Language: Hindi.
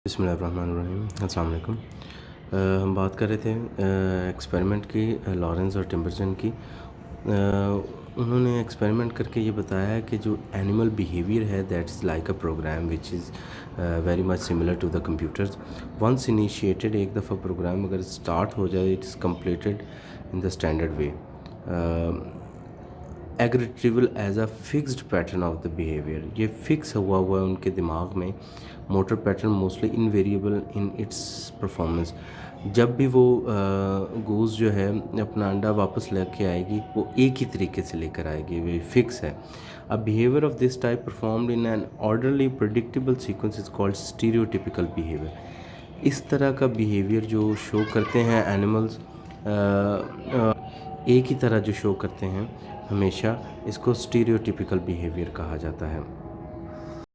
बिस्मिल्लाहिर्रहमानिर्रहीम अस्सलाम वालेकुम। हम बात कर रहे थे एक्सपेरिमेंट की, लॉरेंस और टिम्बरसन की। उन्होंने एक्सपेरिमेंट करके ये बताया है कि जो एनिमल बिहेवियर है that's like a program which is very much similar to the computers. Once initiated, एक दफ़ा प्रोग्राम अगर स्टार्ट हो जाए, it is completed in the standard way, egg retrieval as a fixed pattern of the behaviour. ये फिक्स हुआ हुआ है उनके दिमाग में। Motor pattern mostly invariable in its performance. जब भी वो गूस जो है अपना अंडा वापस लेके आएगी, वो एक ही तरीके से लेकर आएगी, वो फिक्स है। A behaviour of this type performed in an orderly predictable sequence is called stereotypical behaviour. इस तरह का बिहेवियर जो शो करते हैं एनिमल्स, एक ही तरह जो शो करते हैं हमेशा, इसको स्टीरियोटिपिकल बिहेवियर कहा जाता है।